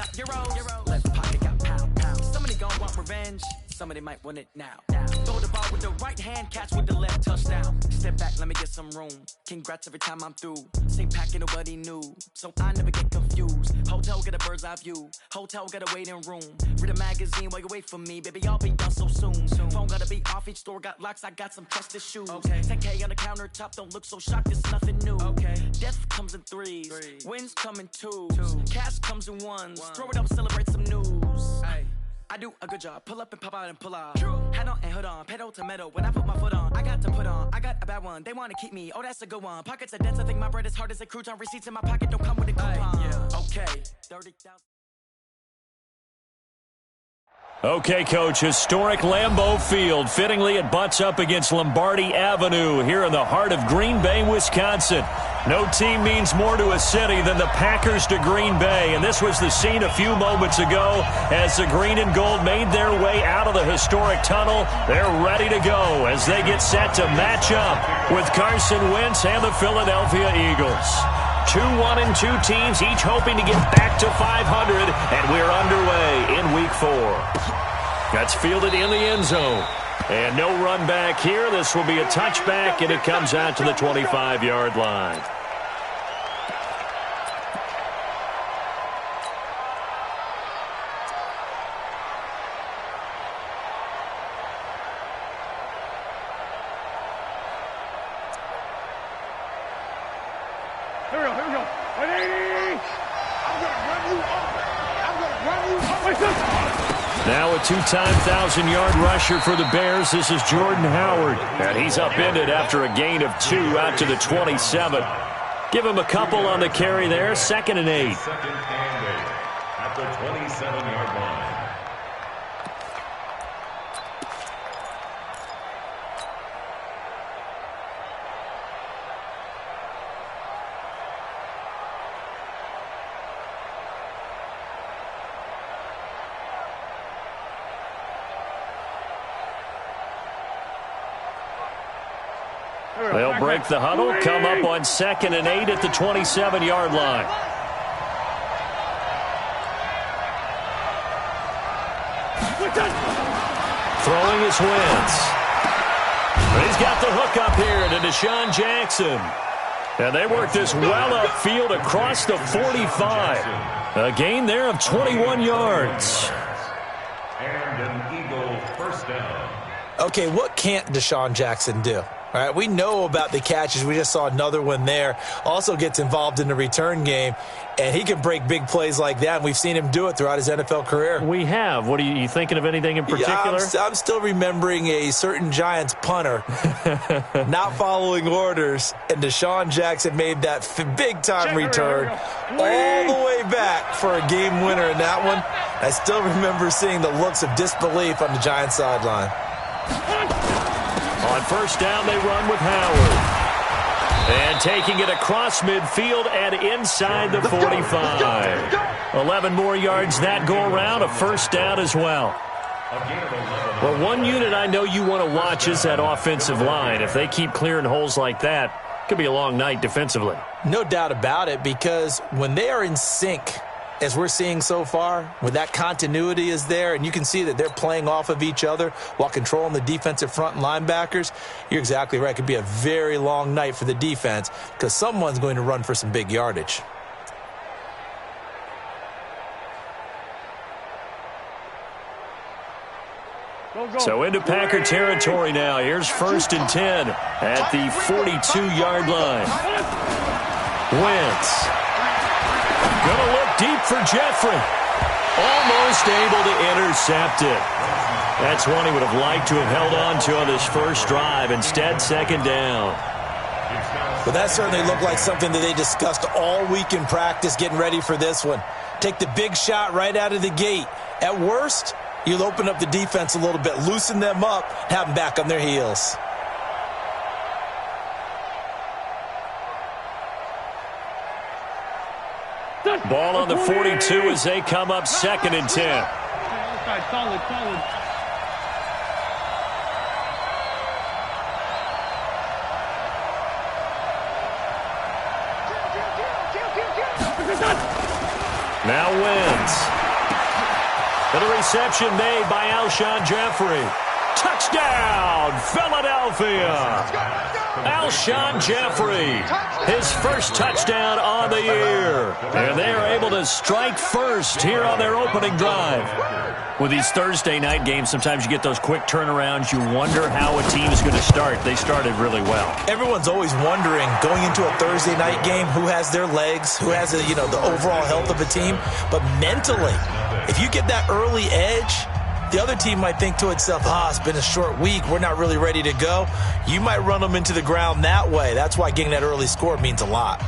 got Euro. Left pocket got pound. Somebody gon' want revenge. Somebody might want it now. Throw the ball with the right hand, catch with the left, touchdown. Step back, let me get some room. Congrats every time I'm through. Same pack and nobody knew, so I never get confused. Hotel get a bird's eye view. Hotel got a waiting room. Read a magazine while you wait for me, baby. I'll be done so soon. Phone gotta be off, each store got locks. I got some trusted shoes. 10K on the countertop, don't look so shocked. It's nothing new. Death comes in threes. Wins come in twos. Cash comes in ones. Throw it up, celebrate some news. I do a good job. Pull up and pop out and pull out. Head on and hood on. Pedal to metal. When I put my foot on, I got to put on. I got a bad one. They want to keep me. Oh, that's a good one. Pockets are dense. I think my bread is hard as a crouton. Receipts in my pocket don't come with a coupon. Okay. 30,000. Okay, Coach, historic Lambeau Field. Fittingly, it butts up against Lombardi Avenue here in the heart of Green Bay, Wisconsin. No team means more to a city than the Packers to Green Bay, and this was the scene a few moments ago as the green and gold made their way out of the historic tunnel. They're ready to go as they get set to match up with Carson Wentz and the Philadelphia Eagles. 2-1-2 teams, each hoping to get back to 500, and we're underway in Week 4. That's fielded in the end zone. And no run back here. This will be a touchback, and it comes out to the 25-yard line. Here we go. 180! I'm going to run you over. Now a two-time 1,000-yard rusher for the Bears. This is Jordan Howard. And he's upended after a gain of 2 out to the 27. Give him a couple on the carry there. 2nd and 8. 2nd and 8 at the 27-yard line. They'll break the huddle, come up on 2nd and 8 at the 27-yard line. Throwing his Wentz. He's got the hook up here to Deshaun Jackson. And they work this well upfield across the 45. A gain there of 21 yards. And an Eagle first down. Okay, what can't Deshaun Jackson do? All right, we know about the catches. We just saw another one there. Also gets involved in the return game, and he can break big plays like that, and we've seen him do it throughout his NFL career. We have. What are you thinking of anything in particular? Yeah, I'm still remembering a certain Giants punter not following orders, and Deshaun Jackson made that big-time return all the way back for a game winner in that one. I still remember seeing the looks of disbelief on the Giants sideline. On first down, they run with Howard. And taking it across midfield and inside the 45. 11 more yards that go around, a first down as well. Well, one unit I know you want to watch is that offensive line. If they keep clearing holes like that, it could be a long night defensively. No doubt about it, because when they are in sync, as we're seeing so far, when that continuity is there, and you can see that they're playing off of each other while controlling the defensive front and linebackers, you're exactly right. It could be a very long night for the defense because someone's going to run for some big yardage. So into Packer territory now. Here's 1st and 10 at the 42-yard line. Wentz. Gonna look deep for Jeffrey. Almost able to intercept it. That's one he would have liked to have held on to on this first drive. Instead, 2nd down. Well, that certainly looked like something that they discussed all week in practice getting ready for this one. Take the big shot right out of the gate. At worst, you'll open up the defense a little bit, loosen them up, have them back on their heels. Ball on the 42 as they come up 2nd and 10. Solid. Now wins. And the reception made by Alshon Jeffrey. Touchdown, Philadelphia. Alshon Jeffrey, his first touchdown on the year. And they are able to strike first here on their opening drive. With these Thursday night games, sometimes you get those quick turnarounds. You wonder how a team is going to start. They started really well. Everyone's always wondering, going into a Thursday night game, who has their legs, who has the overall health of a team. But mentally, if you get that early edge, the other team might think to itself, it's been a short week, we're not really ready to go. You might run them into the ground that way. That's why getting that early score means a lot.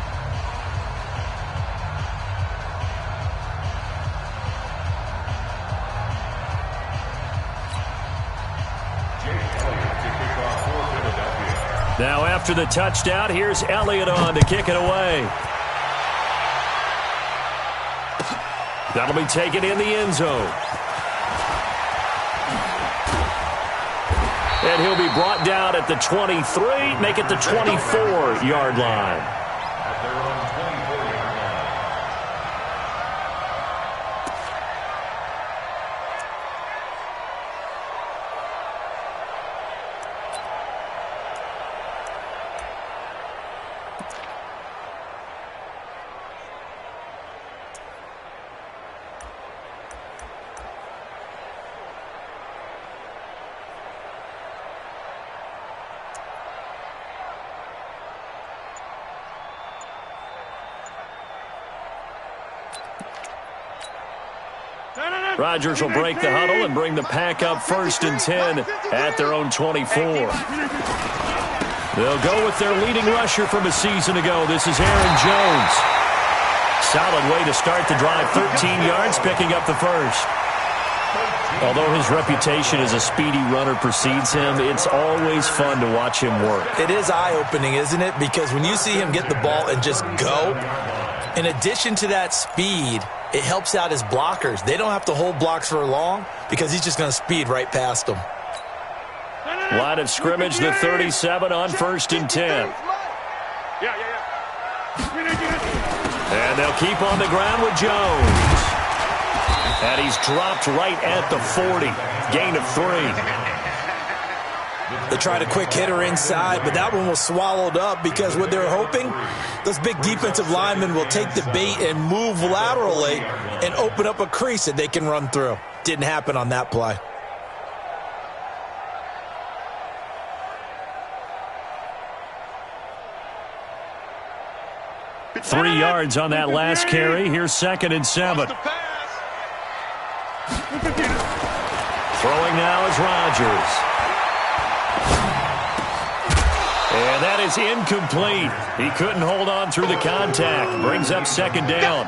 Now after the touchdown, here's Elliott on to kick it away. That'll be taken in the end zone. And he'll be brought down at the 23, make it the 24-yard line. At their own 24-yard line. Rodgers will break the huddle and bring the pack up 1st and 10 at their own 24. They'll go with their leading rusher from a season ago. This is Aaron Jones. Solid way to start the drive. 13 yards, picking up the first. Although his reputation as a speedy runner precedes him, it's always fun to watch him work. It is eye-opening, isn't it? Because when you see him get the ball and just go, in addition to that speed, it helps out his blockers. They don't have to hold blocks for long because he's just going to speed right past them. Line of scrimmage, the 37 on 1st and 10. And they'll keep on the ground with Jones. And he's dropped right at the 40. Gain of 3. They tried a quick hitter inside, but that one was swallowed up because what they're hoping, those big defensive linemen will take the bait and move laterally and open up a crease that they can run through. Didn't happen on that play. Three yards on that last carry. Here's 2nd and 7. Throwing now is Rodgers. And that is incomplete. He couldn't hold on through the contact. Brings up 2nd down.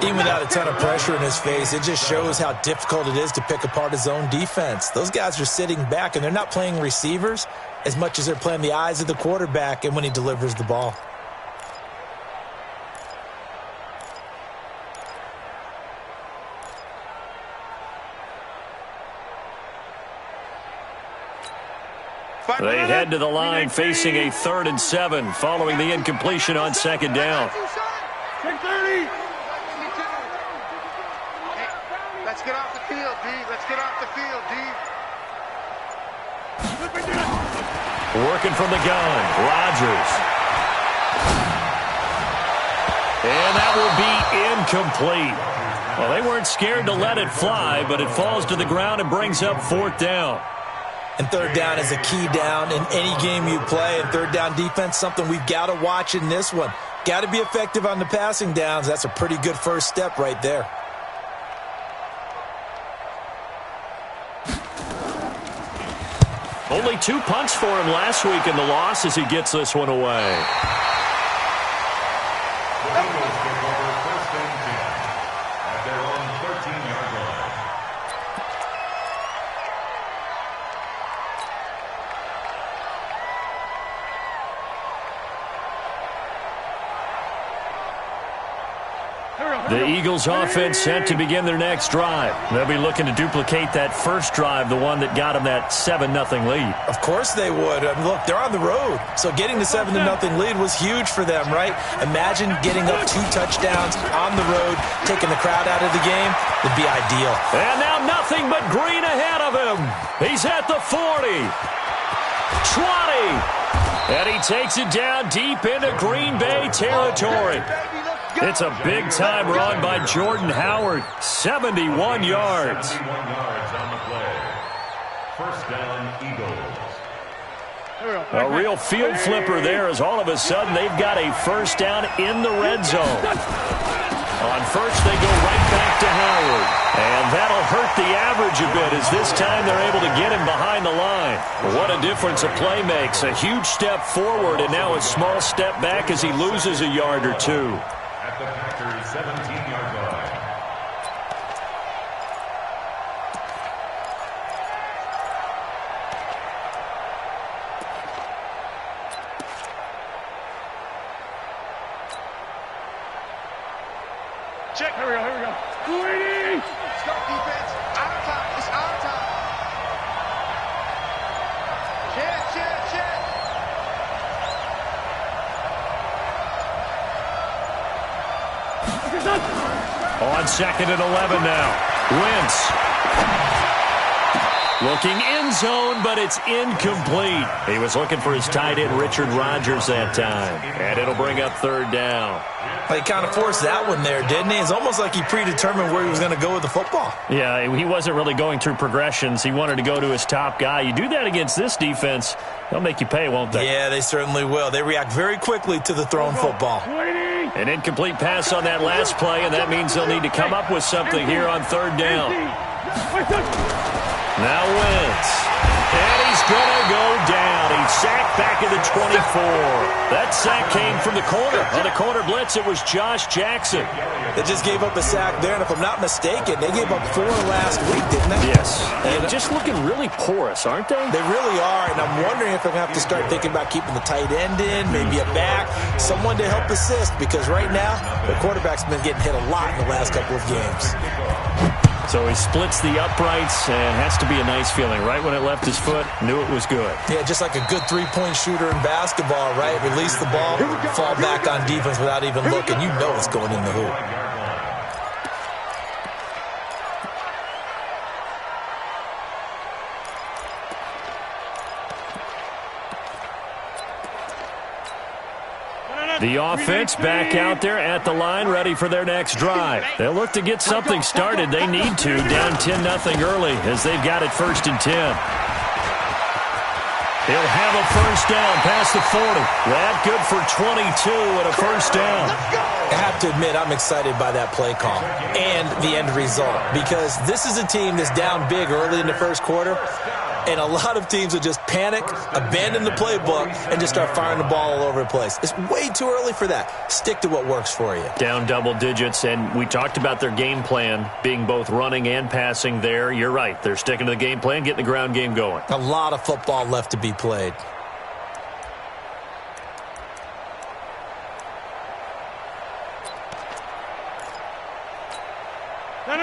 Even without a ton of pressure in his face, it just shows how difficult it is to pick apart his own defense. Those guys are sitting back, and they're not playing receivers as much as they're playing the eyes of the quarterback and when he delivers the ball. They head to the line facing a 3rd and 7 following the incompletion on 2nd down. Let's get off the field, D. Let's get off the field, D. Working from the gun, Rodgers. And that will be incomplete. Well, they weren't scared to let it fly, but it falls to the ground and brings up 4th down. And 3rd down is a key down in any game you play. And 3rd down defense, something we've got to watch in this one. Got to be effective on the passing downs. That's a pretty good first step right there. Only 2 punts for him last week in the loss as he gets this one away. The Eagles take over 1st and 10 at their own 13-yard line. The Eagles offense set to begin their next drive. They'll be looking to duplicate that first drive, the one that got them that 7-0 lead. Of course they would. I mean, look, they're on the road. So getting the 7-0 lead was huge for them, right? Imagine getting up 2 touchdowns on the road, taking the crowd out of the game. Would be ideal. And now nothing but green ahead of him. He's at the 40. 20. And he takes it down deep into Green Bay territory. It's a big-time run by Jordan Howard. 71 yards. 71 yards on the play. First down, Eagles. A real field flipper there as all of a sudden they've got a first down in the red zone. On first, they go right back to Howard. And that'll hurt the average a bit as this time they're able to get him behind the line. What a difference a play makes. A huge step forward and now a small step back as he loses a yard or two. At the Packers' 17-yard line. Check. Here we go. 280. Stop defense. Our time. It's our time. Check. On 2nd and 11 now. Wentz. Looking end zone, but it's incomplete. He was looking for his tight end, Richard Rodgers, that time. And it'll bring up 3rd down. He kind of forced that one there, didn't he? It's almost like he predetermined where he was going to go with the football. Yeah, he wasn't really going through progressions. He wanted to go to his top guy. You do that against this defense, they'll make you pay, won't they? Yeah, they certainly will. They react very quickly to the thrown football. An incomplete pass on that last play, and that means they'll need to come up with something here on 3rd down. Now Wentz. And he's going to go down. He's sacked back at the 24. That sack came from the corner. On the corner blitz, it was Josh Jackson. They just gave up a sack there, and if I'm not mistaken, they gave up 4 last week, didn't they? Yes. And just looking really porous, aren't they? They really are, and I'm wondering if I'm going to have to start thinking about keeping the tight end in, maybe a back, someone to help assist, because right now, the quarterback's been getting hit a lot in the last couple of games. So he splits the uprights and has to be a nice feeling. Right when it left his foot, knew it was good. Yeah, just like a good 3-point shooter in basketball, right? Release the ball, fall back on defense without even looking. You know it's going in the hoop. The offense back out there at the line, ready for their next drive. They'll look to get something started. They need to, down 10-0 early as they've got it 1st and 10. He'll have a first down past the 40. That good for 22 and a first down. I have to admit, I'm excited by that play call and the end result, because this is a team that's down big early in the first quarter. And a lot of teams will just panic, abandon the playbook, and just start firing the ball all over the place. It's way too early for that. Stick to what works for you. Down double digits, and we talked about their game plan being both running and passing there. You're right. They're sticking to the game plan, getting the ground game going. A lot of football left to be played.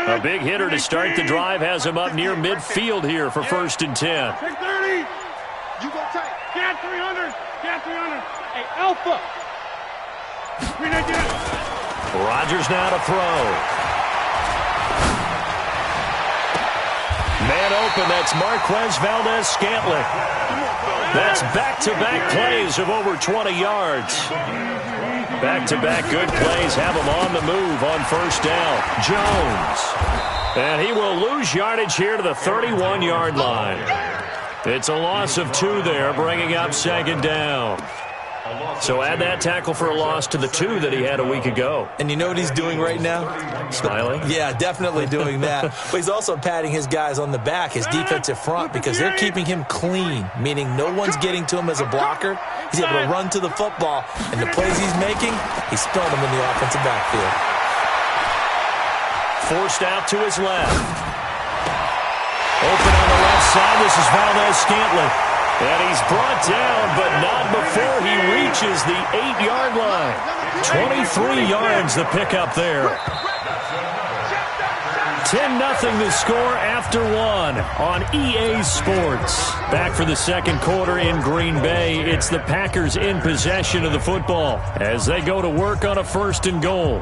A big hitter to start the drive has him up near midfield here for 1st and 10. Take 30. You go tight. Get 300. Get 300. Hey, Alpha. Rodgers now to throw. Man open, that's Marquez Valdez-Scantling. That's back-to-back plays of over 20 yards. Back-to-back good plays have him on the move on first down. Jones. And he will lose yardage here to the 31-yard line. It's a loss of 2 there, bringing up 2nd down. So add that tackle for a loss to the 2 that he had a week ago. And you know what he's doing right now? Smiling? Yeah, definitely doing that. But he's also patting his guys on the back, his defensive front, because they're keeping him clean, meaning no one's getting to him as a blocker. He's able to run to the football, and the plays he's making, he's spilling them in the offensive backfield. Forced out to his left. Open on the left side, this is Valdez-Scantling. And he's brought down, but not before he reaches the 8-yard line. 23 yards the pickup there. 10-0 the score after one on EA Sports. Back for the second quarter in Green Bay. It's the Packers in possession of the football as they go to work on a 1st and goal.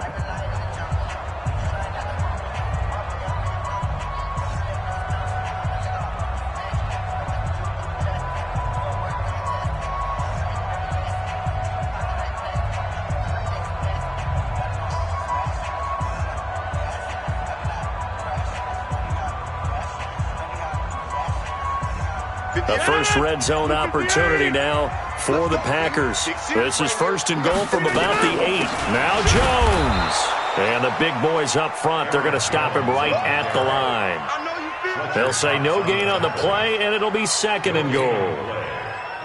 The first red zone opportunity now for the Packers. This is 1st and goal from about the 8. Now Jones. And the big boys up front, they're going to stop him right at the line. They'll say no gain on the play, and it'll be 2nd and goal.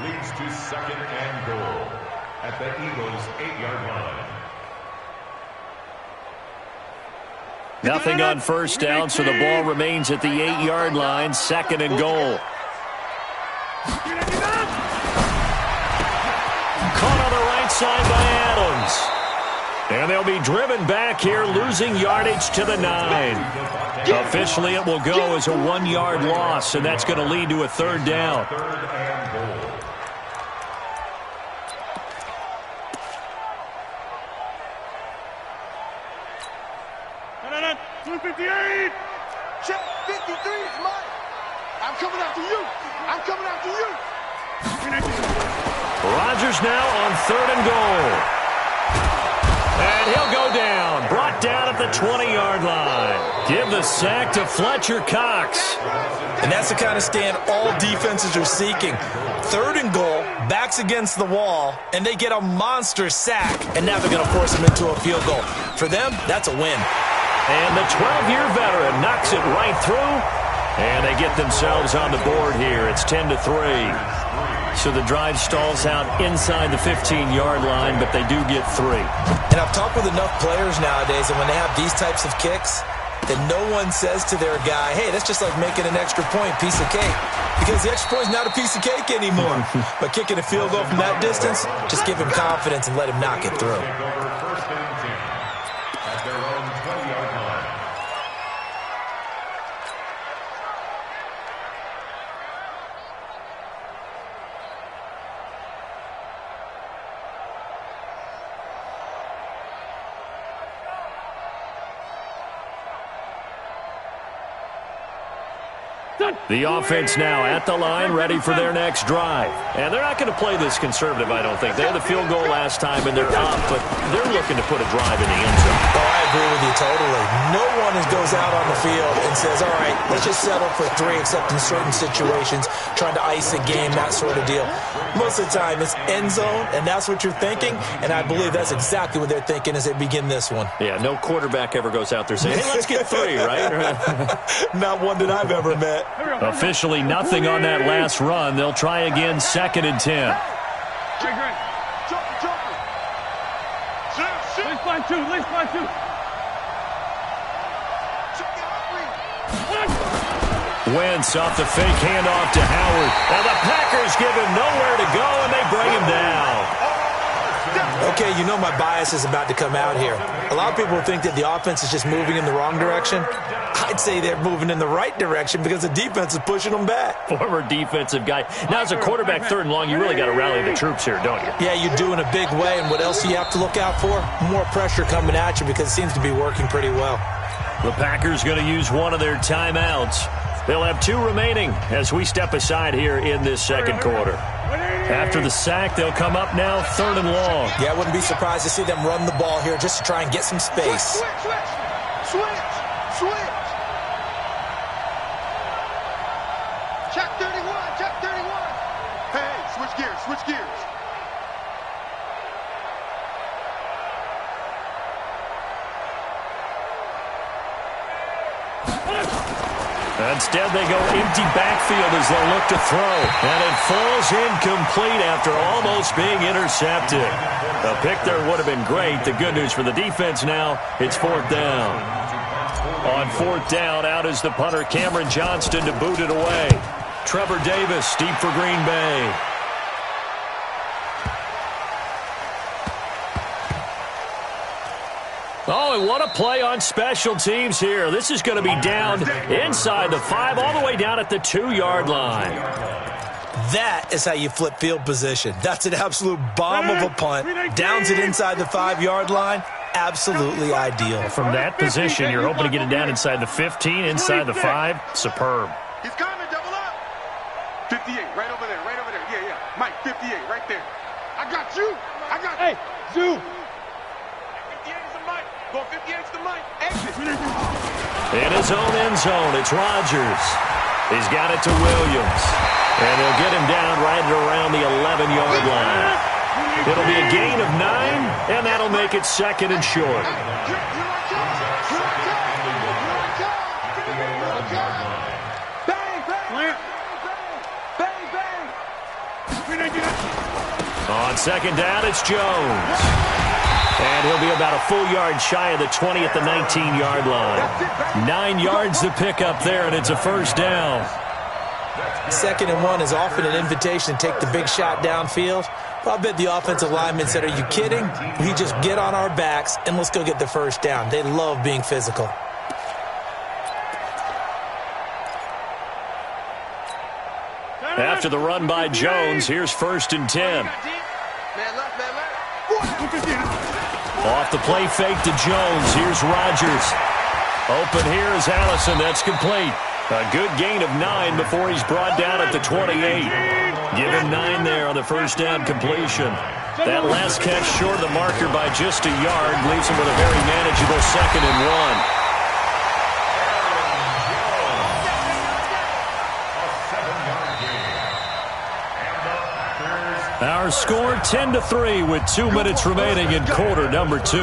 Leads to 2nd and goal at the Eagles' 8-yard line. Nothing on 1st down, so the ball remains at the 8-yard line. 2nd and goal. Caught on the right side by Adams. And they'll be driven back here, losing yardage to the 9. Officially, it will go as a 1-yard loss, and that's going to lead to a 3rd down. 3rd and goal. Check 53 is mine. I'm coming after you. I'm coming after you. Rodgers now on 3rd and goal. And he'll go down. Brought down at the 20-yard line. Give the sack to Fletcher Cox. And that's the kind of stand all defenses are seeking. 3rd and goal, backs against the wall, and they get a monster sack. And now they're going to force him into a field goal. For them, that's a win. And the 12-year veteran knocks it right through. And they get themselves on the board here. It's 10-3. So the drive stalls out inside the 15-yard line, but they do get 3. And I've talked with enough players nowadays, and when they have these types of kicks, that no one says to their guy, hey, that's just like making an extra point, piece of cake. Because the extra point is not a piece of cake anymore. But kicking a field goal from that distance, just give him confidence and let him knock it through. First and 10 at their own 20-yard line. The offense now at the line, ready for their next drive. And they're not going to play this conservative, I don't think. They had the field goal last time, and they're up, but they're looking to put a drive in the end zone. Oh, I agree with you totally. No one goes out on the field and says, all right, let's just settle for 3, except in certain situations, trying to ice a game, that sort of deal. Most of the time, it's end zone, and that's what you're thinking, and I believe that's exactly what they're thinking as they begin this one. Yeah, no quarterback ever goes out there saying, hey, let's get 3, right? Not one that I've ever met. Officially nothing on that last run. They'll try again, 2nd and 10. Let's fly two. Wentz off the fake handoff to Howard. And the Packers give him nowhere to go, and they bring him down. Okay, you know my bias is about to come out here. A lot of people think that the offense is just moving in the wrong direction. I'd say they're moving in the right direction because the defense is pushing them back. Former defensive guy. Now, as a quarterback 3rd and long, you really got to rally the troops here, don't you? Yeah, you do in a big way. And what else do you have to look out for? More pressure coming at you because it seems to be working pretty well. The Packers going to use one of their timeouts. They'll have 2 remaining as we step aside here in this second quarter. After the sack, they'll come up now 3rd and long. Yeah, I wouldn't be surprised to see them run the ball here just to try and get some space. Switch. Check 31. Hey, switch gears. Instead, they go empty backfield as they look to throw. And it falls incomplete after almost being intercepted. A pick there would have been great. The good news for the defense now, it's 4th down. On 4th down, out is the punter, Cameron Johnston, to boot it away. Trevor Davis, deep for Green Bay. Oh, and what a play on special teams here. This is going to be down inside the 5, all the way down at the 2-yard line. That is how you flip field position. That's an absolute bomb of a punt. Downs it inside the 5-yard line. Absolutely ideal. From that position, you're hoping to get it down inside the 15, inside the 5. Superb. He's coming, double up. 58, right over there, right over there. Yeah, yeah. Mike, 58, right there. I got you. I got you. Hey, Zoo. 58 is the Mike. Go 58 is the Mike. Exit. In his own end zone, it's Rodgers. He's got it to Williams. And they'll get him down right around the 11-yard line. It'll be a gain of 9, and that'll make it 2nd and short. On 2nd down, it's Jones. And he'll be about a full yard shy of the 20 at the 19-yard line. 9 yards to pick up there, and it's a 1st down. 2nd and 1 is often an invitation to take the big shot downfield. But I bet the offensive lineman said, are you kidding? We just get on our backs and let's go get the 1st down. They love being physical. After the run by Jones, here's 1st and 10. Off the play fake to Jones. Here's Rodgers. Open here is Allison. That's complete. A good gain of 9 before he's brought down at the 28. Give him 9 there on the 1st down completion. That last catch short of the marker by just a yard leaves him with a very manageable 2nd and 1. Our score 10-3 with 2 minutes remaining in quarter number 2.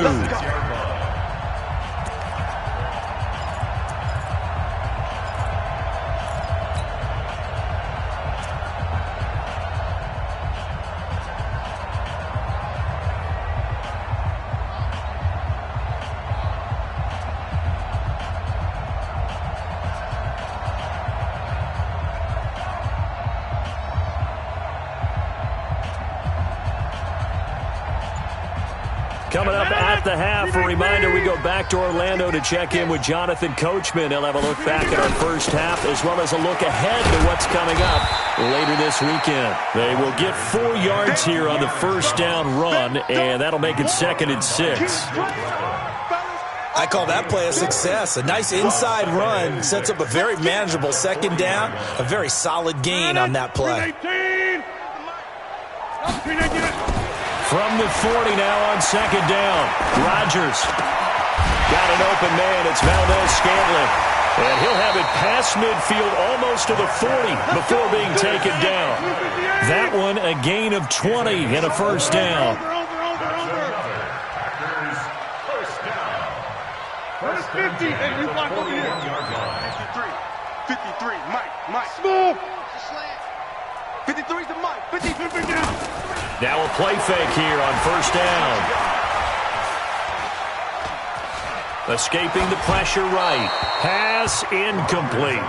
Coming up at the half, a reminder, we go back to Orlando to check in with Jonathan Coachman. He'll have a look back at our 1st half as well as a look ahead to what's coming up later this weekend. They will get 4 yards here on the 1st down run, and that'll make it 2nd and 6. I call that play a success. A nice inside run sets up a very manageable 2nd down, a very solid gain on that play. From the 40 now on 2nd down. Rodgers got an open man. It's Valdez-Scantling. And he'll have it past midfield almost to the 40 before being taken down. That one a gain of 20 and a 1st down. First 50. Hey, you block over here. 53. Mike. Smooth. 53 is the Mike. 53 down. Now a play fake here on 1st down. Escaping the pressure right. Pass incomplete.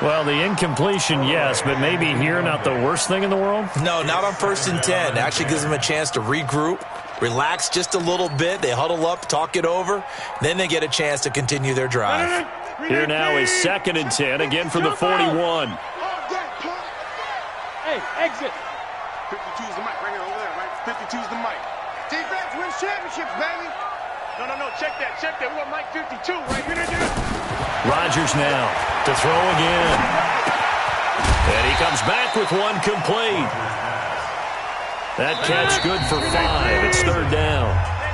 Well, the incompletion, yes, but maybe here not the worst thing in the world? No, not on 1st and 10. Actually gives them a chance to regroup, relax just a little bit. They huddle up, talk it over. Then they get a chance to continue their drive. Here now is 2nd and 10, again from the 41. Hey, exit. 52 is the Mike right here over there, right? 52 is the Mike. Defense wins championships, baby. No, check that. We want Mike 52 right here. Rodgers now to throw again. And he comes back with one complete. That catch good for 5. It's 3rd down.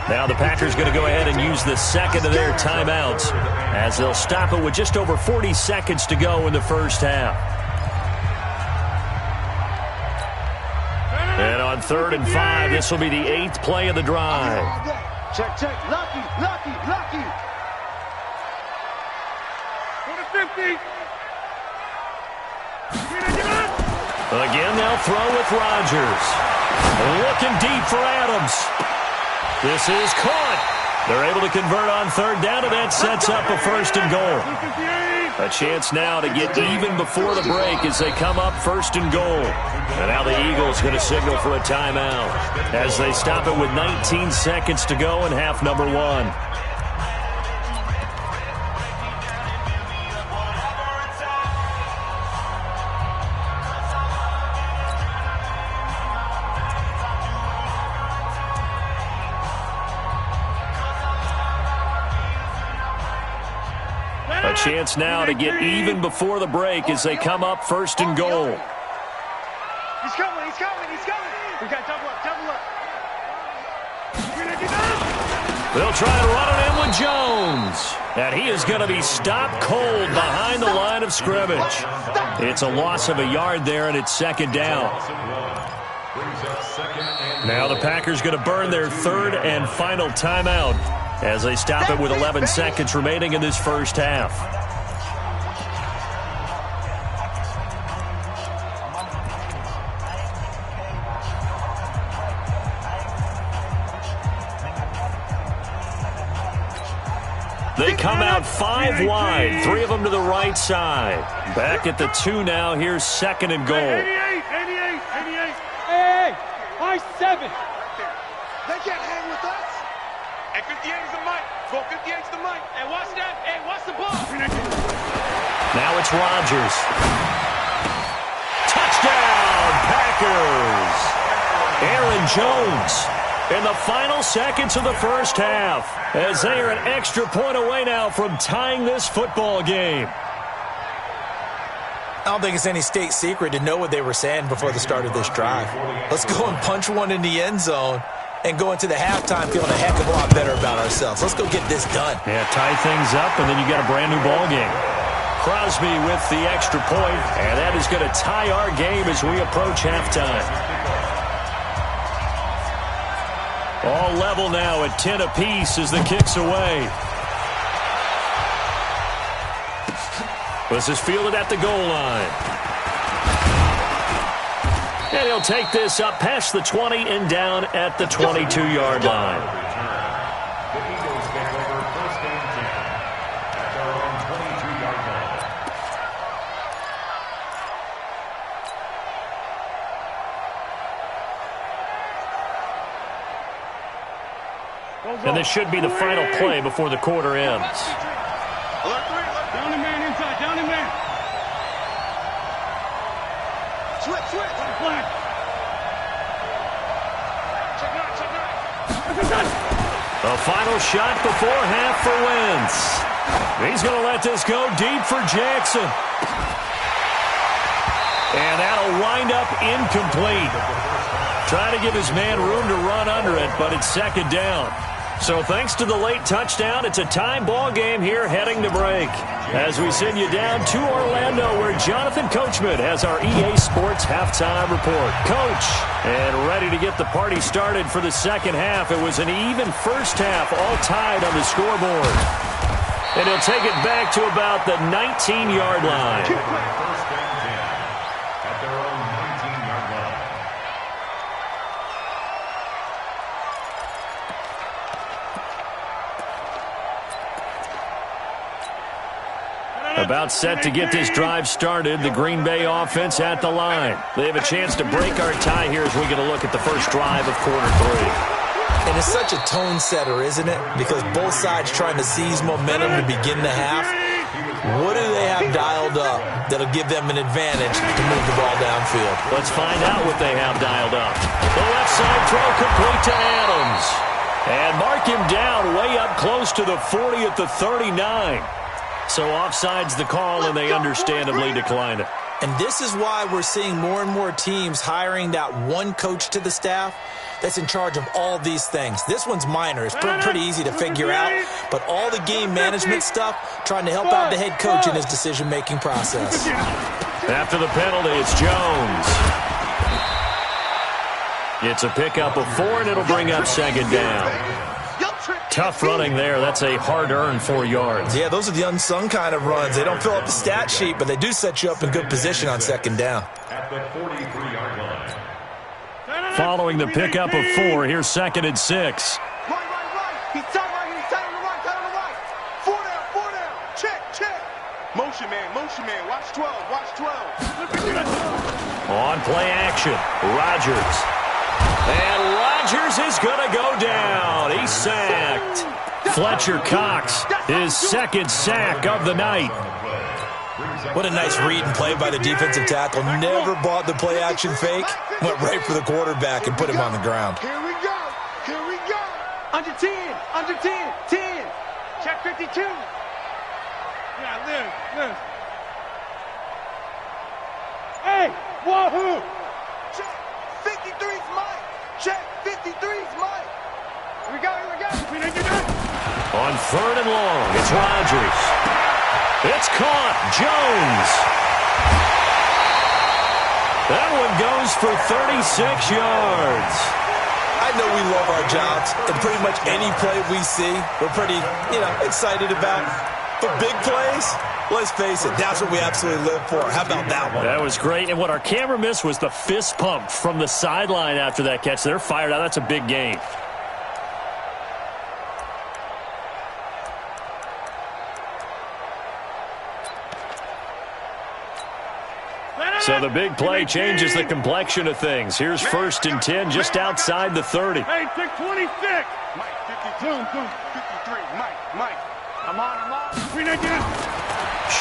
Now the Packers going to go ahead and use the 2nd of their timeouts as they'll stop it with just over 40 seconds to go in the 1st half. And on 3rd and 5, this will be the 8th play of the drive. Check. Lucky. Go to 50. Again, they'll throw with Rodgers. Looking deep for Adams. This is caught. They're able to convert on third down, and that sets up a first and goal. A chance now to get even before the break as they come up first and goal. And now the Eagles going to signal for a timeout as they stop it with 19 seconds to go in half number one. A chance now to get even before the break as they come up first and goal. He's coming, he's coming, he's coming. We got double up, double up. They'll try to run it in with Jones. And he is going to be stopped cold behind the line of scrimmage. It's a loss of a yard there, and it's second down. Now the Packers going to burn their third and final timeout as they stop it with 11 seconds remaining in this first half. They come out 5 wide, 3 of them to the right side. Back at the 2 now. Here's second and goal. 88. Hey, high 7. They can't hang with us. Hey, 58's the mic. Go 58's the mic. Hey, watch that. Hey, watch the ball. Now it's Rodgers. Touchdown, Packers. Aaron Jones in the final seconds of the first half as they are an extra point away now from tying this football game. I don't think it's any state secret to know what they were saying before the start of this drive. Let's go and punch one in the end zone and go into the halftime feeling a heck of a lot better about ourselves. Let's go get this done. Yeah, tie things up, and then you got a brand new ball game. Crosby with the extra point, and that is going to tie our game as we approach halftime. All level now at 10 apiece as the kick's away. This is fielded at the goal line. And he'll take this up past the 20 and down at the 22-yard line. The Eagles take over first and 10 at their own 22-yard line. And this should be the final play before the quarter ends. Down the man inside, down the man. Switch. Flag. Check nine. The final shot before half for Wentz. He's going to let this go deep for Jackson. And that'll wind up incomplete. Trying to give his man room to run under it, but it's second down. So thanks to the late touchdown, it's a time ball game here heading to break. As we send you down to Orlando, where Jonathan Coachman has our EA Sports halftime report. Coach, and ready to get the party started for the second half. It was an even first half, all tied on the scoreboard. And he'll take it back to about the 19-yard line. First and 10 at their own 19-yard line. About set to get this drive started, the Green Bay offense at the line. They have a chance to break our tie here as we get a look at the first drive of quarter 3. And it's such a tone setter, isn't it? Because both sides trying to seize momentum to begin the half. What do they have dialed up that'll give them an advantage to move the ball downfield? Let's find out what they have dialed up. The left side throw complete to Adams. And mark him down way up close to the 40 at the 39. So offside's the call, and they understandably declined it. And this is why we're seeing more and more teams hiring that one coach to the staff that's in charge of all these things. This one's minor. It's pretty easy to figure out. But all the game management stuff, trying to help out the head coach in his decision-making process. After the penalty, it's Jones. It's a pickup of 4, and it'll bring up second down. Tough running there. That's a hard-earned 4 yards. Yeah, those are the unsung kind of runs. They don't fill up the stat sheet, but they do set you up in good position on second down. At the 43-yard line. Following the pickup of 4, here's second and 6. Right. He's tight right here. Motion man, watch 12, watch 12. On play action, Rodgers. And Rodgers is going to go down. He's sacked. Fletcher Cox, his second sack of the night. What a nice read and play by the defensive tackle. Never bought the play action fake. Went right for the quarterback and put him on the ground. Here we go. Here we go. Under 10. Under 10. 10. Check 52. Yeah, live. Hey, wahoo! Check 53's Mike. Check 53's Mike. Here we go. On 3rd and long, it's Rodgers. It's caught. Jones. That one goes for 36 yards. I know we love our jobs, and pretty much any play we see, we're pretty, excited about. But big plays, let's face it, that's what we absolutely live for. How about that one? That was great, and what our camera missed was the fist pump from the sideline after that catch. They're fired out. That's a big game. So the big play changes the complexion of things. Here's 1st and 10 just outside the 30. Hey, 626. Mike, 52. 53. Mike. I'm on. 319.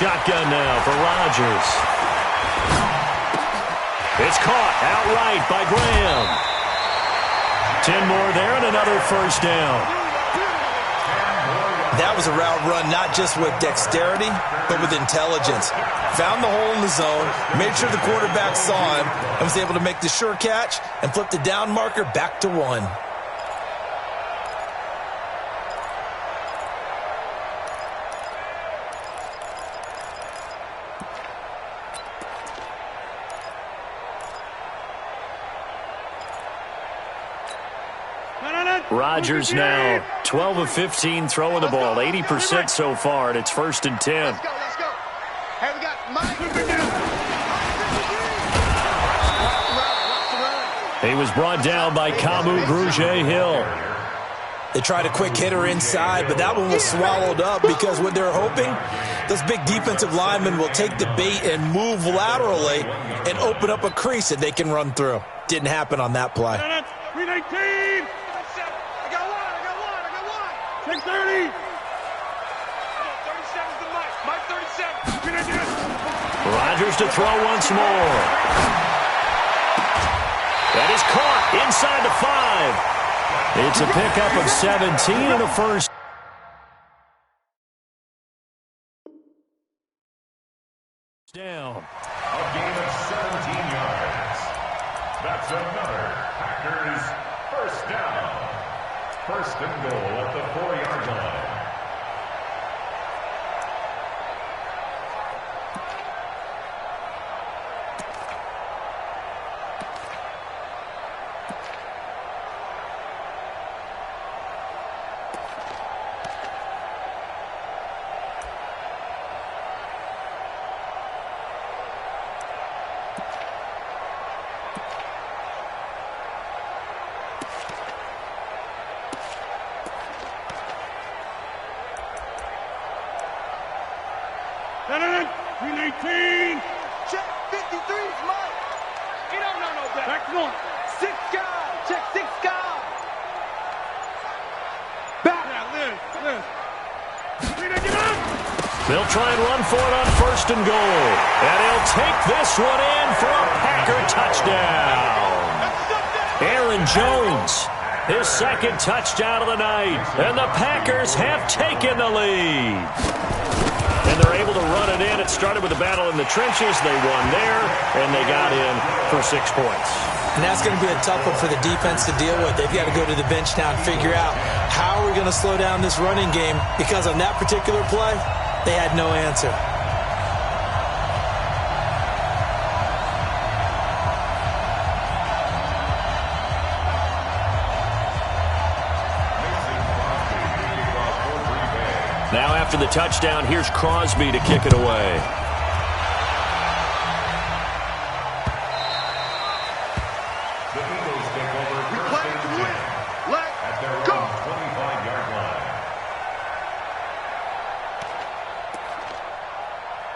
Shotgun now for Rodgers. It's caught outright by Graham. 10 more there and another first down. That was a route run not just with dexterity, but with intelligence. Found the hole in the zone, made sure the quarterback saw him, and was able to make the sure catch and flip the down marker back to 1. Rodgers now 12 of 15 throwing the ball, 80% so far, and it's 1st and 10. Let's go. Hey, we got Mike. He was brought down by Kamu Grugier-Hill. They tried a quick hitter inside, but that one was swallowed up because what they're hoping, those big defensive linemen will take the bait and move laterally and open up a crease that they can run through. Didn't happen on that play. 319. I got one. 630. 37's the Mike. Mike 37. Rodgers to throw once more. That is caught inside the 5. It's a pickup of 17 and a first. Down. A gain of 17 yards. That's another Packers first down. 1st and goal at the 4-yard line. Check 53's Mike. He don't know no better. Back one. 6 guys. Check 6 guys. Back. Yeah, live. 319. They'll try and run for it on 1st and goal. And he'll take this one in for a Packer touchdown. Aaron Jones, his 2nd touchdown of the night. And the Packers have taken the lead. And they're able to run it in. It started with a battle in the trenches. They won there, and they got in for 6 points. And that's going to be a tough one for the defense to deal with. They've got to go to the bench now and figure out how are we going to slow down this running game, because on that particular play, they had no answer. Now after the touchdown, here's Crosby to kick it away. The Eagles take over 1st and 10 at their own 25-yard line. 2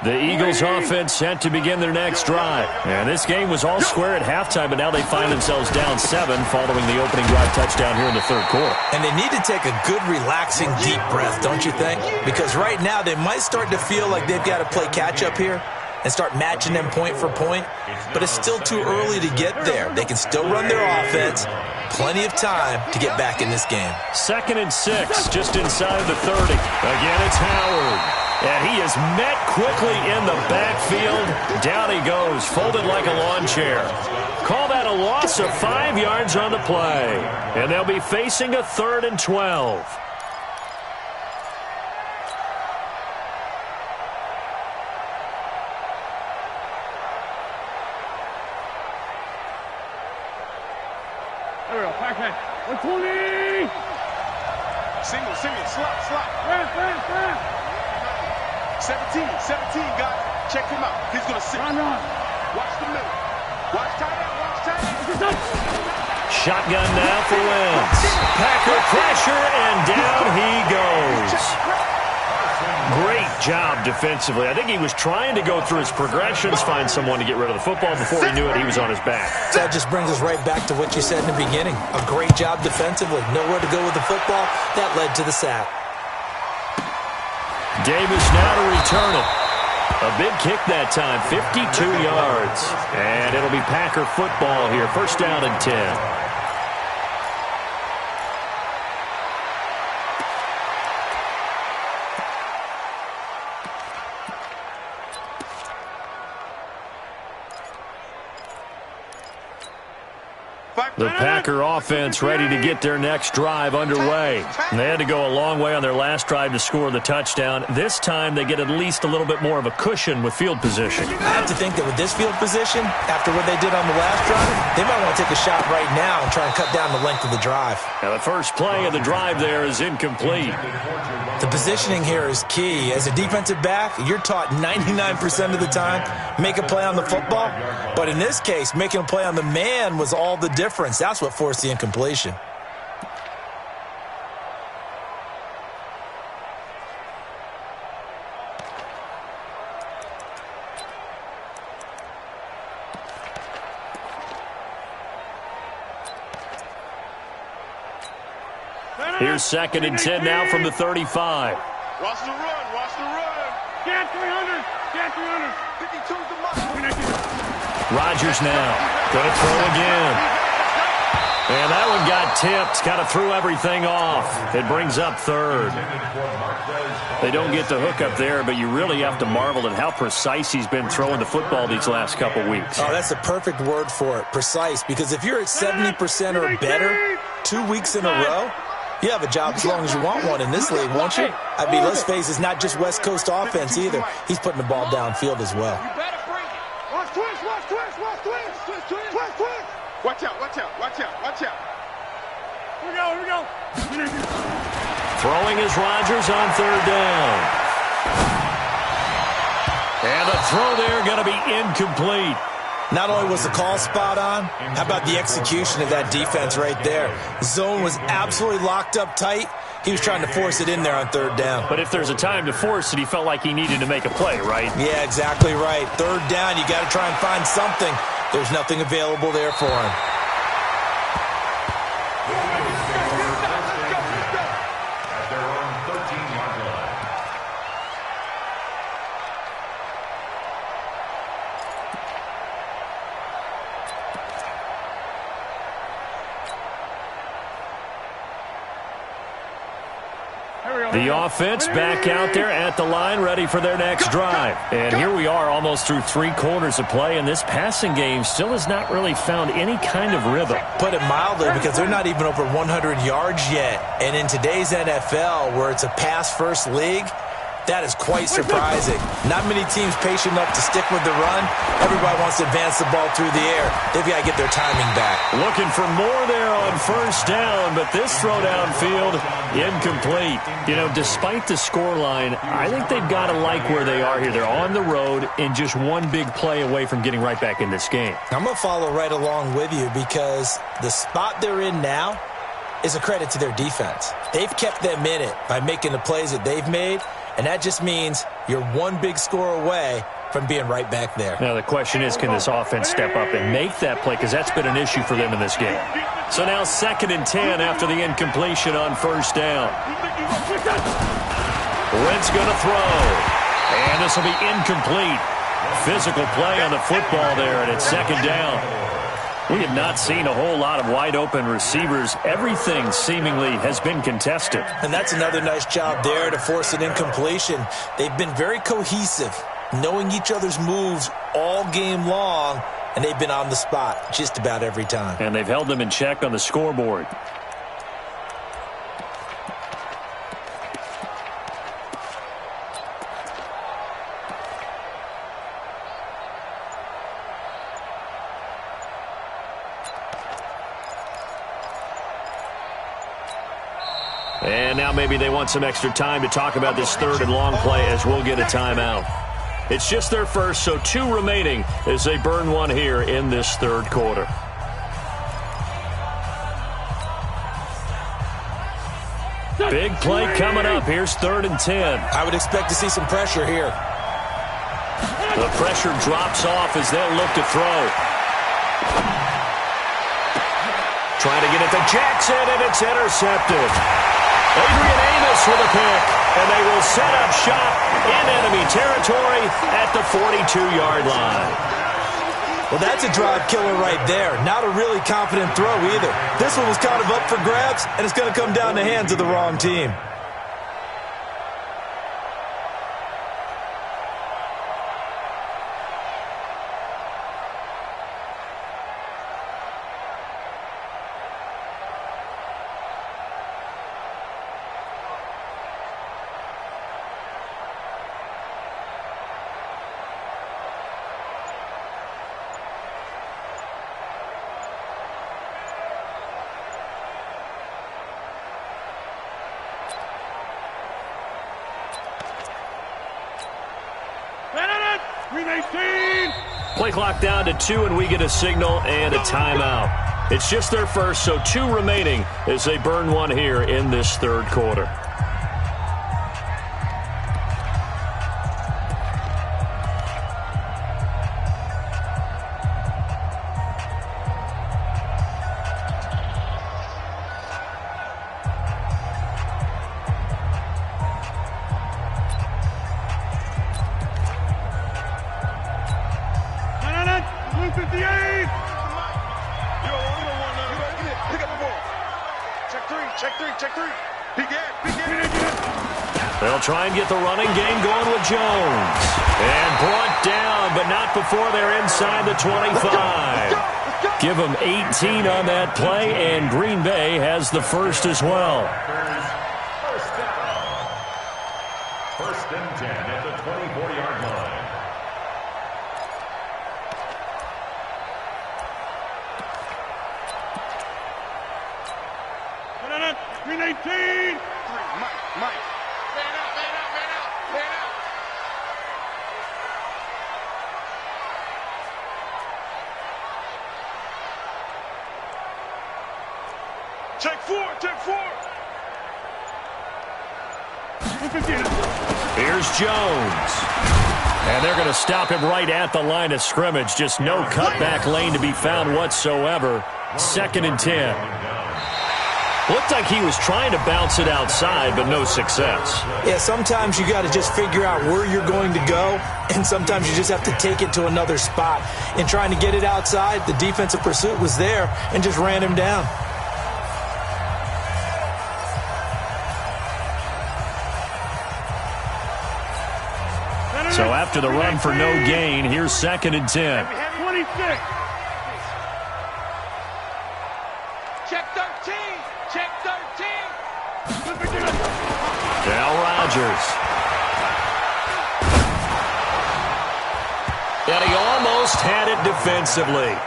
The Eagles offense set to begin their next drive. And this game was all square at halftime, but now they find themselves down 7 following the opening drive touchdown here in the third quarter. And they need to take a good, relaxing, deep breath, don't you think? Because right now they might start to feel like they've got to play catch-up here and start matching them point for point. But it's still too early to get there. They can still run their offense. Plenty of time to get back in this game. 2nd and 6, just inside the 30. Again, it's Howard. And he is met quickly in the backfield. Down he goes, folded like a lawn chair. Call that a loss of 5 yards on the play. And they'll be facing a 3rd and 12. There we go. Back hand. 120. Single, slot. Fast. 17, guys. Check him out. He's going to sit. Run. Watch the middle. Watch tight end. Shotgun now for Wentz. Packer pressure, and down he goes. Great job defensively. I think he was trying to go through his progressions, find someone to get rid of the football. Before he knew it, he was on his back. That just brings us right back to what you said in the beginning. A great job defensively. Nowhere to go with the football. That led to the sack. Davis now to return it. A big kick that time, 52 yards. And it'll be Packer football here. 1st down and 10. The Packer offense ready to get their next drive underway. And they had to go a long way on their last drive to score the touchdown. This time they get at least a little bit more of a cushion with field position. I have to think that with this field position, after what they did on the last drive, they might want to take a shot right now and try and cut down the length of the drive. Now the first play of the drive there is incomplete. The positioning here is key. As a defensive back, you're taught 99% of the time, make a play on the football. But in this case, making a play on the man was all the difference. That's what forced the incompletion. Here's 2nd and 10 now from the 35. Watch the run. Get 300. 52's the mark. Rodgers now. Going to throw again. And that one got tipped. Kind of threw everything off. It brings up 3rd. They don't get the hook up there, but you really have to marvel at how precise he's been throwing the football these last couple weeks. Oh, that's the perfect word for it, precise. Because if you're at 70% or better 2 weeks in a row, you have a job as long as you want one in this league, won't you? I mean, let's face it, it's not just West Coast offense either. He's putting the ball downfield as well. You better bring it. Watch twist. Watch out. Here we go. Throwing is Rodgers on 3rd down. And the throw there going to be incomplete. Not only was the call spot on, how about the execution of that defense right there? Zone was absolutely locked up tight. He was trying to force it in there on 3rd down. But if there's a time to force it, he felt like he needed to make a play, right? Yeah, exactly right. 3rd down, you got to try and find something. There's nothing available there for him. The offense back out there at the line, ready for their next drive. And here we are almost through 3 quarters of play, and this passing game still has not really found any kind of rhythm. Put it mildly, because they're not even over 100 yards yet. And in today's NFL, where it's a pass-first league, that is quite surprising. Not many teams patient enough to stick with the run. Everybody wants to advance the ball through the air. They've got to get their timing back. Looking for more there on 1st down, but this throw downfield, incomplete. You know, despite the scoreline, I think they've got to like where they are here. They're on the road and just one big play away from getting right back in this game. I'm going to follow right along with you, because the spot they're in now is a credit to their defense. They've kept them in it by making the plays that they've made. And that just means You're one big score away from being right back there. Now the question is, can this offense step up and make that play? Because that's been an issue for them in this game. So now 2nd and 10 after the incompletion on 1st down. Wentz going to throw. And this will be incomplete. Physical play on the football there, and it's 2nd down. We have not seen a whole lot of wide-open receivers. Everything seemingly has been contested. And that's another nice job there to force an incompletion. They've been very cohesive, knowing each other's moves all game long, and they've been on the spot just about every time. And they've held them in check on the scoreboard. And now maybe they want some extra time to talk about this 3rd and long play as we'll get a timeout. It's just their first, so 2 remaining as they burn one here in this 3rd quarter. Big play coming up. Here's 3rd and 10. I would expect to see some pressure here. The pressure drops off as they'll look to throw. Trying to get it to Jackson, and it's intercepted. Adrian Amos with a pick, and they will set up shop in enemy territory at the 42-yard line. Well, that's a drive killer right there. Not a really confident throw either. This one was kind of up for grabs, and it's going to come down the hands of the wrong team. Play clock down to 2, and we get a signal and a timeout. It's just their first, so 2 remaining as they burn one here in this 3rd quarter. They'll try and get the running game going with Jones. And brought down, but not before they're inside the 25. Give them 18 on that play, and Green Bay has the first as well. First down. 1st and 10 at the 24-yard line. Green 18. Mike. Man out. Check 4. Here's Jones. And they're going to stop him right at the line of scrimmage. Just no cutback lane to be found whatsoever. 2nd and 10. Looked like he was trying to bounce it outside, but no success. Yeah, sometimes you got to just figure out where you're going to go, and sometimes you just have to take it to another spot. In trying to get it outside, the defensive pursuit was there and just ran him down. So after the run for no gain, here's 2nd and 10. 26. Check 13. Al Rodgers. And he almost had it defensively.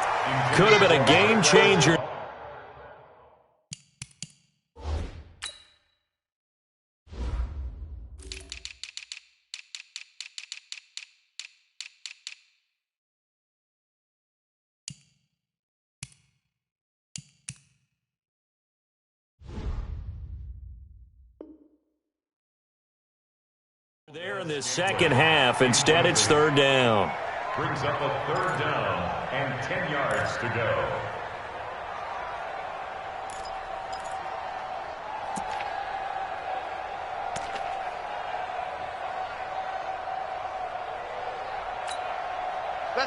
Could have been a game changer. There in this second half. Instead, it's third down. Brings up a third down and 10 yards to go.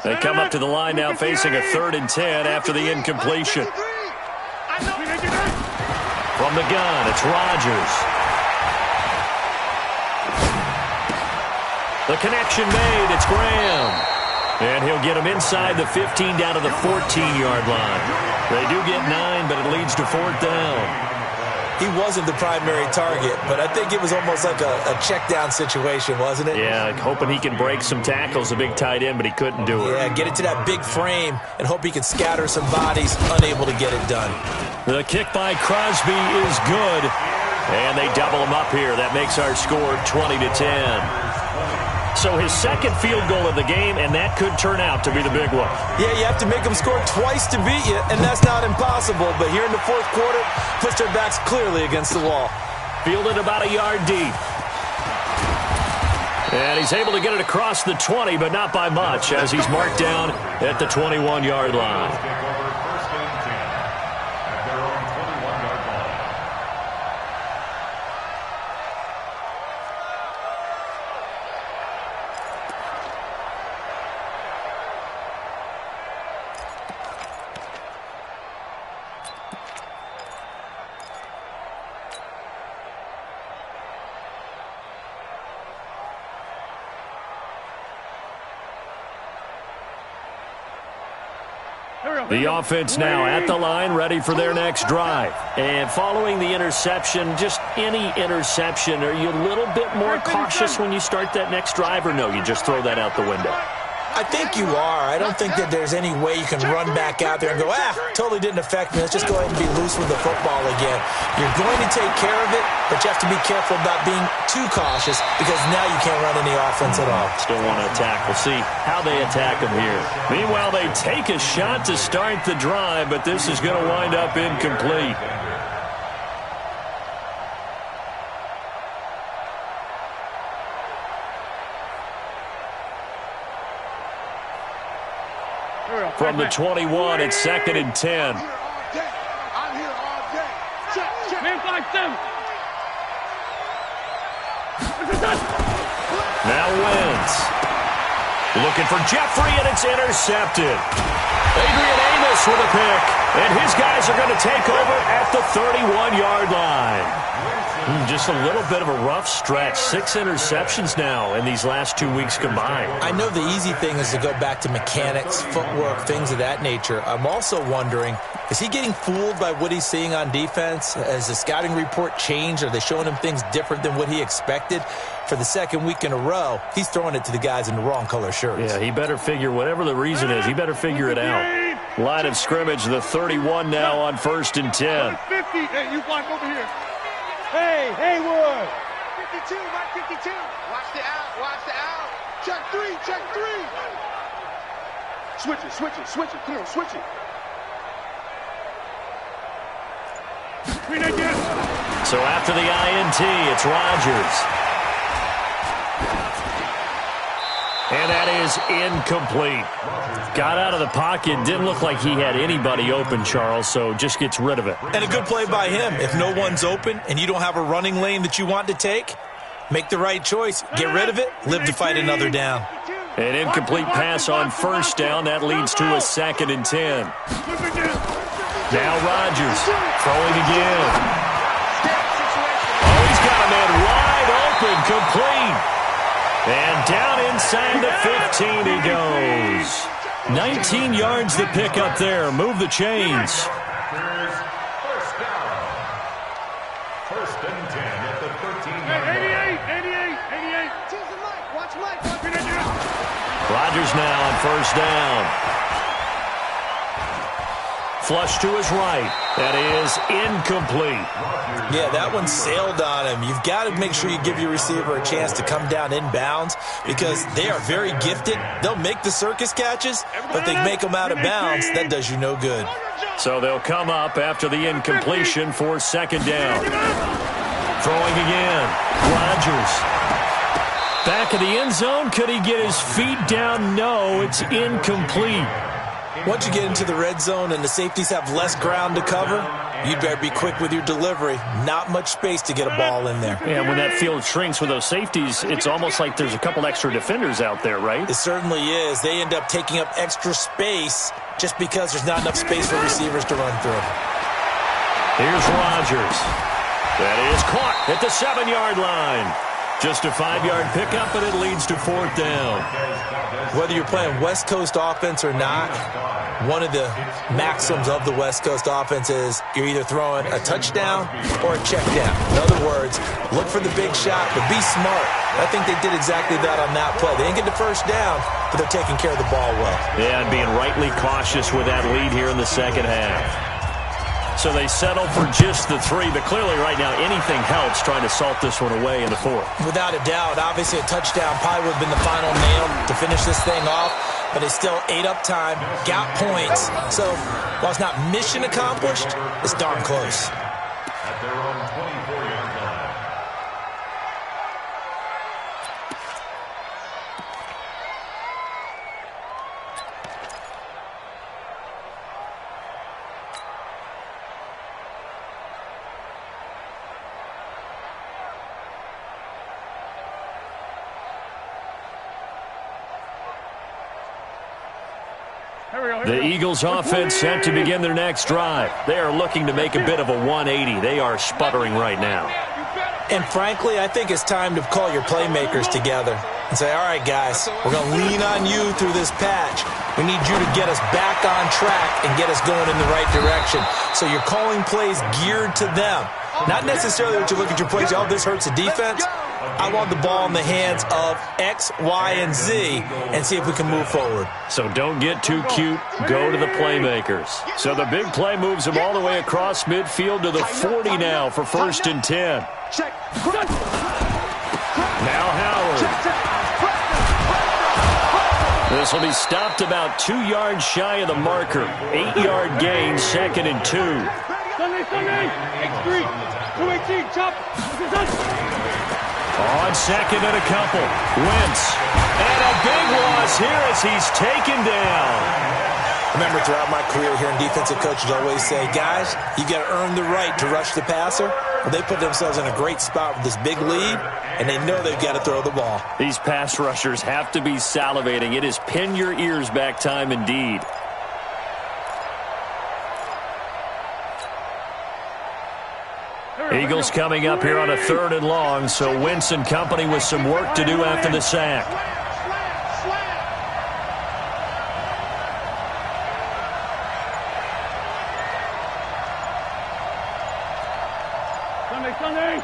They come up to the line now facing a 3rd and 10 after the incompletion. From the gun, it's Rodgers. The connection made, it's Graham. And he'll get him inside the 15 down to the 14-yard line. They do get 9, but it leads to 4th down. He wasn't the primary target, but I think it was almost like a check-down situation, wasn't it? Yeah, hoping he can break some tackles, a big tight end, but he couldn't do it. Yeah, get it to that big frame and hope he can scatter some bodies, unable to get it done. The kick by Crosby is good, and they double him up here. That makes our score 20-10. So his second field goal of the game, and that could turn out to be the big one. Yeah, you have to make them score twice to beat you, and that's not impossible. But here in the fourth quarter, push their backs clearly against the wall. Fielded about a yard deep. And he's able to get it across the 20, but not by much, as he's marked down at the 21-yard line. The offense now at the line, ready for their next drive. And following the interception, just any interception, are you a little bit more cautious when you start that next drive, or no, you just throw that out the window? I think you are. I don't think that there's any way you can run back out there and go, totally didn't affect me. Let's just go ahead and be loose with the football again. You're going to take care of it, but you have to be careful about being too cautious because now you can't run any offense at all. Still want to attack. We'll see how they attack them here. Meanwhile, they take a shot to start the drive, but this is going to wind up incomplete. From the 21, it's 2nd and 10. I'm here all day. Check. Man, 5-7. Now Wentz. Looking for Jeffrey, and it's intercepted. Adrian Amos with a pick, and his guys are going to take over at the 31-yard line. Just a little bit of a rough stretch. 6 interceptions now in these last 2 weeks combined. I know the easy thing is to go back to mechanics, footwork, things of that nature. I'm also wondering, is he getting fooled by what he's seeing on defense? Has the scouting report changed? Are they showing him things different than what he expected? For the second week in a row, he's throwing it to the guys in the wrong color shirts. Yeah, he better figure, whatever the reason is, he better figure it out. Line of scrimmage, the 31 now on 1st and 10. 50. Hey, you block over here. Hey, Haywood. 52, Mike 52. Watch the out. Check three. Switch it. Come on, switch it. So after the INT, it's Rodgers. And that is incomplete. Got out of the pocket. Didn't look like he had anybody open, Charles, so just gets rid of it. And a good play by him. If no one's open and you don't have a running lane that you want to take, make the right choice. Get rid of it. Live to fight another down. An incomplete pass on 1st down. That leads to a 2nd and 10. Now Rodgers throwing again. Oh, he's got a man wide open, complete. And down inside the 15 he goes. 19 yards the pick up there. Move the chains. Here's 1st down. 1st and 10 at the 13-yard line. 88. Watch Mike. Rodgers now on 1st down. Flush to his right. That is incomplete. Yeah, that one sailed on him. You've got to make sure you give your receiver a chance to come down inbounds because they are very gifted. They'll make the circus catches, but they make them out of bounds. That does you no good. So they'll come up after the incompletion for 2nd down. Throwing again. Rodgers. Back of the end zone. Could he get his feet down? No, it's incomplete. Once you get into the red zone and the safeties have less ground to cover, you'd better be quick with your delivery. Not much space to get a ball in there. Yeah, when that field shrinks with those safeties, it's almost like there's a couple extra defenders out there, right? It certainly is. They end up taking up extra space just because there's not enough space for receivers to run through. Here's Rodgers. That is caught at the 7-yard line. Just a 5-yard pickup, and it leads to 4th down. Whether you're playing West Coast offense or not, one of the maxims of the West Coast offense is you're either throwing a touchdown or a check down. In other words, look for the big shot, but be smart. I think they did exactly that on that play. They didn't get the first down, but they're taking care of the ball well. Yeah, and being rightly cautious with that lead here in the second half. So they settle for just the 3, but clearly right now anything helps trying to salt this one away in the 4th. Without a doubt, obviously a touchdown probably would have been the final nail to finish this thing off, but they still ate up time, got points. So while it's not mission accomplished, it's darn close. At their own 24-yard line. The Eagles offense set to begin their next drive. They are looking to make a bit of a 180. They are sputtering right now. And frankly, I think it's time to call your playmakers together and say, all right, guys, we're going to lean on you through this patch. We need you to get us back on track and get us going in the right direction. So you're calling plays geared to them. Not necessarily that you look at your plays, oh, this hurts the defense. I want the ball in the hands of X, Y, and Z and see if we can move forward. So don't get too cute. Go to the playmakers. So the big play moves them all the way across midfield to the 40 now for 1st and 10. Now Howard. This will be stopped about 2 yards shy of the marker. 8-yard gain, 2nd and 2. Sunday, X3, 218, chop. On 2nd and a couple. Wentz. And a big loss here as he's taken down. Remember, throughout my career here in defensive coaches always say, guys, you got to earn the right to rush the passer. Well, they put themselves in a great spot with this big lead, and they know they've got to throw the ball. These pass rushers have to be salivating. It is pin your ears back time indeed. Eagles coming up here on a 3rd and long, so Wentz and company with some work to do after the sack. Sunday.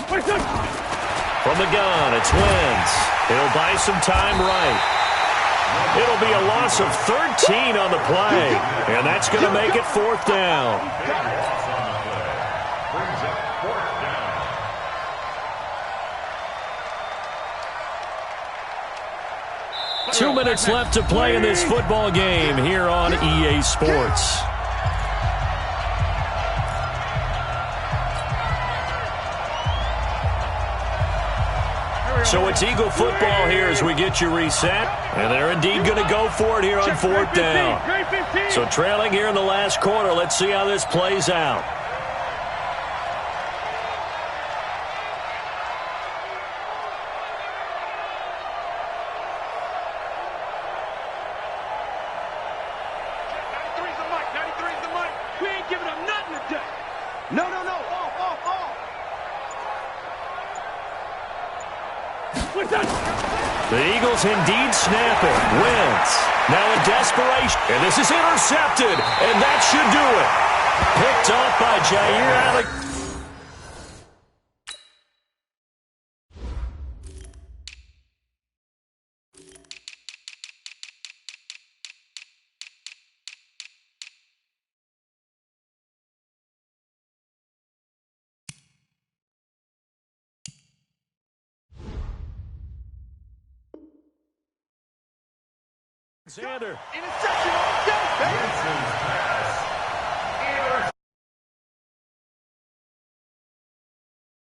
From the gun, it's Wentz. He'll buy some time right. It'll be a loss of 13 on the play, and that's going to make it 4th down. Brings up 4th down. 2 minutes left to play in this football game here on EA Sports. So it's Eagle football here as we get you reset. And they're indeed going to go for it here on 4th down. So trailing here in the last quarter. Let's see how this plays out. The Eagles indeed snap it. Wentz. Now in desperation. And this is intercepted. And that should do it. Picked off by Jair Alexander. Interception all day, baby.